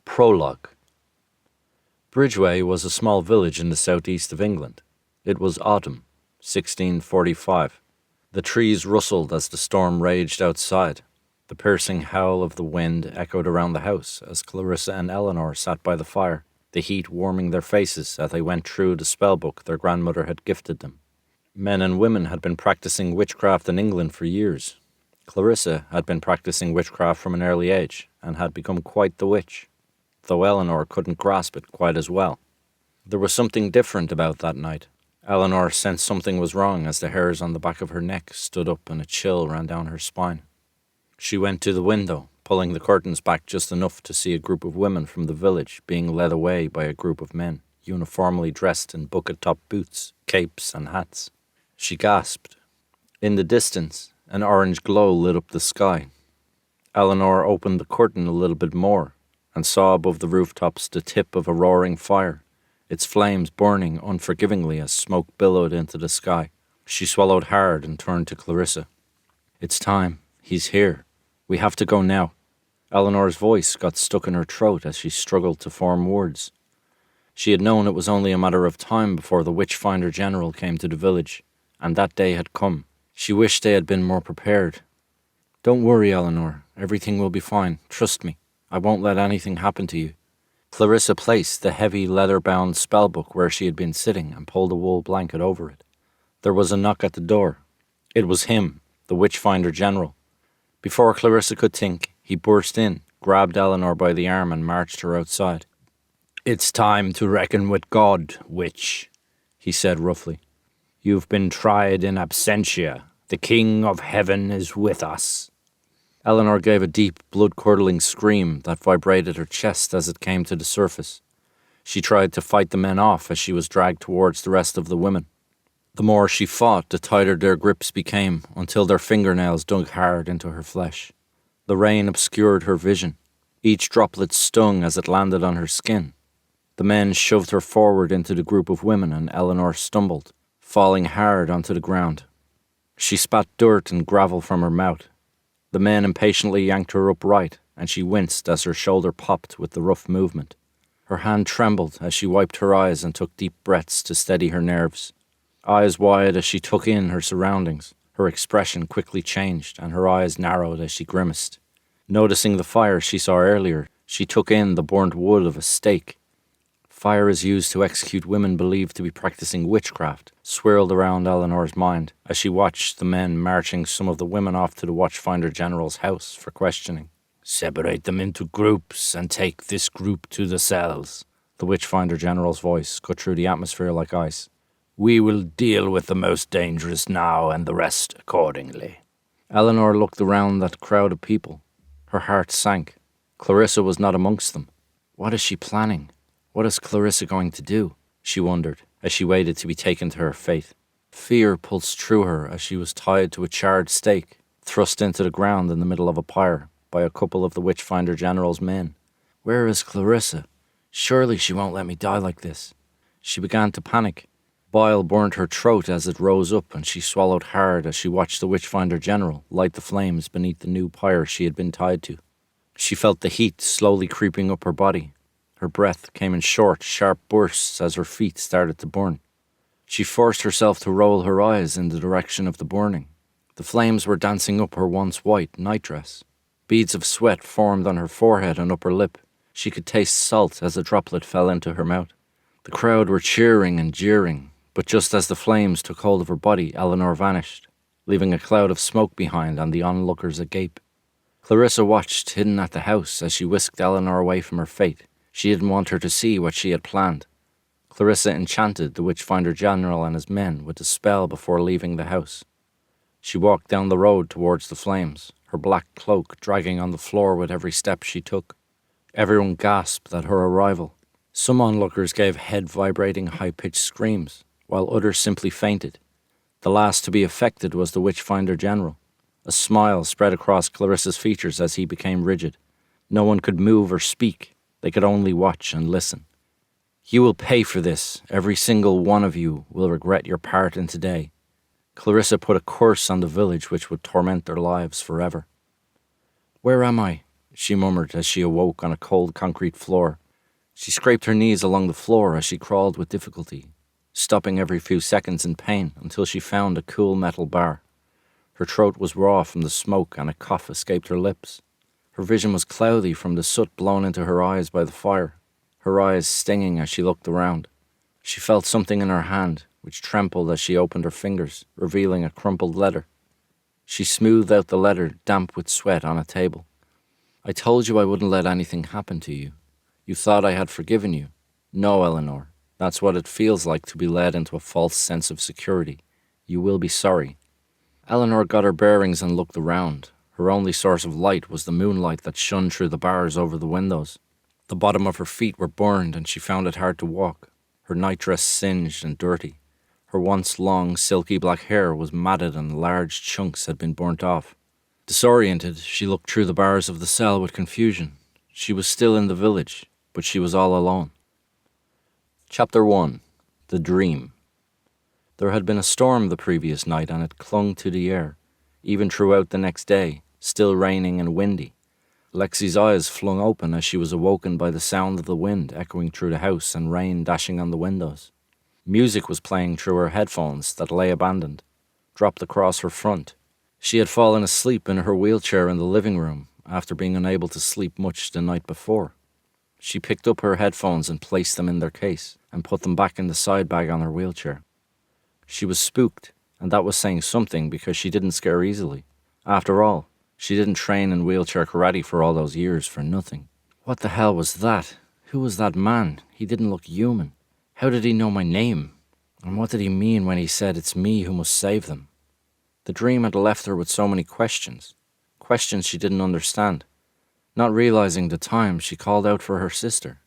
Prologue. Bridgeway was a small village in the southeast of England. It was autumn, 1645. The trees rustled as the storm raged outside. The piercing howl of the wind echoed around the house as Clarissa and Eleanor sat by the fire, the heat warming their faces as they went through the spellbook their grandmother had gifted them. Men and women had been practicing witchcraft in England for years. Clarissa had been practicing witchcraft from an early age and had become quite the witch, though Eleanor couldn't grasp it quite as well. There was something different about that night. Eleanor sensed something was wrong as the hairs on the back of her neck stood up and a chill ran down her spine. She went to the window, pulling the curtains back just enough to see a group of women from the village being led away by a group of men, uniformly dressed in bucket-top boots, capes and hats. She gasped. In the distance, an orange glow lit up the sky. Eleanor opened the curtain a little bit more and saw above the rooftops the tip of a roaring fire, its flames burning unforgivingly as smoke billowed into the sky. She swallowed hard and turned to Clarissa. "It's time. He's here. We have to go now." Eleanor's voice got stuck in her throat as she struggled to form words. She had known it was only a matter of time before the Witchfinder General came to the village, and that day had come. She wished they had been more prepared. "Don't worry, Eleanor. Everything will be fine. Trust me. I won't let anything happen to you." Clarissa placed the heavy leather-bound spellbook where she had been sitting and pulled a wool blanket over it. There was a knock at the door. It was him, the Witchfinder General. Before Clarissa could think, he burst in, grabbed Eleanor by the arm and marched her outside. "It's time to reckon with God, witch," he said roughly. "You've been tried in absentia. The King of Heaven is with us." Eleanor gave a deep, blood-curdling scream that vibrated her chest as it came to the surface. She tried to fight the men off as she was dragged towards the rest of the women. The more she fought, the tighter their grips became, until their fingernails dug hard into her flesh. The rain obscured her vision. Each droplet stung as it landed on her skin. The men shoved her forward into the group of women and Eleanor stumbled, falling hard onto the ground. She spat dirt and gravel from her mouth. The men impatiently yanked her upright, and she winced as her shoulder popped with the rough movement. Her hand trembled as she wiped her eyes and took deep breaths to steady her nerves. Eyes wide as she took in her surroundings, her expression quickly changed and her eyes narrowed as she grimaced. Noticing the fire she saw earlier, she took in the burnt wood of a stake. Fire is used to execute women believed to be practicing witchcraft, swirled around Eleanor's mind as she watched the men marching some of the women off to the Watchfinder General's house for questioning. "Separate them into groups and take this group to the cells." The Witchfinder General's voice cut through the atmosphere like ice. "We will deal with the most dangerous now and the rest accordingly." Eleanor looked around that crowd of people. Her heart sank. Clarissa was not amongst them. What is she planning? What is Clarissa going to do? She wondered, as she waited to be taken to her fate. Fear pulsed through her as she was tied to a charred stake, thrust into the ground in the middle of a pyre by a couple of the Witchfinder General's men. Where is Clarissa? Surely she won't let me die like this. She began to panic. Bile burnt her throat as it rose up, and she swallowed hard as she watched the Witchfinder General light the flames beneath the new pyre she had been tied to. She felt the heat slowly creeping up her body. Her breath came in short, sharp bursts as her feet started to burn. She forced herself to roll her eyes in the direction of the burning. The flames were dancing up her once white nightdress. Beads of sweat formed on her forehead and upper lip. She could taste salt as a droplet fell into her mouth. The crowd were cheering and jeering, but just as the flames took hold of her body, Eleanor vanished, leaving a cloud of smoke behind and the onlookers agape. Clarissa watched, hidden at the house, as she whisked Eleanor away from her fate. She didn't want her to see what she had planned. Clarissa enchanted the Witchfinder General and his men with a spell before leaving the house. She walked down the road towards the flames, her black cloak dragging on the floor with every step she took. Everyone gasped at her arrival. Some onlookers gave head-vibrating, high-pitched screams, while others simply fainted. The last to be affected was the Witchfinder General. A smile spread across Clarissa's features as he became rigid. No one could move or speak. They could only watch and listen. "You will pay for this. Every single one of you will regret your part in today." Clarissa put a curse on the village which would torment their lives forever. "Where am I?" she murmured as she awoke on a cold concrete floor. She scraped her knees along the floor as she crawled with difficulty, stopping every few seconds in pain until she found a cool metal bar. Her throat was raw from the smoke and a cough escaped her lips. Her vision was cloudy from the soot blown into her eyes by the fire, her eyes stinging as she looked around. She felt something in her hand, which trembled as she opened her fingers, revealing a crumpled letter. She smoothed out the letter, damp with sweat, on a table. "I told you I wouldn't let anything happen to you. You thought I had forgiven you. No, Eleanor. That's what it feels like to be led into a false sense of security. You will be sorry." Eleanor got her bearings and looked around. Her only source of light was the moonlight that shone through the bars over the windows. The bottom of her feet were burned and she found it hard to walk. Her nightdress singed and dirty. Her once long, silky black hair was matted and large chunks had been burnt off. Disoriented, she looked through the bars of the cell with confusion. She was still in the village, but she was all alone. Chapter 1. The Dream. There had been a storm the previous night and it clung to the air, even throughout the next day, still raining and windy. Lexi's eyes flung open as she was awoken by the sound of the wind echoing through the house and rain dashing on the windows. Music was playing through her headphones that lay abandoned, dropped across her front. She had fallen asleep in her wheelchair in the living room after being unable to sleep much the night before. She picked up her headphones and placed them in their case and put them back in the side bag on her wheelchair. She was spooked, and that was saying something because she didn't scare easily. After all, she didn't train in wheelchair karate for all those years for nothing. What the hell was that? Who was that man? He didn't look human. How did he know my name? And what did he mean when he said it's me who must save them? The dream had left her with so many questions. Questions she didn't understand. Not realizing the time, she called out for her sister.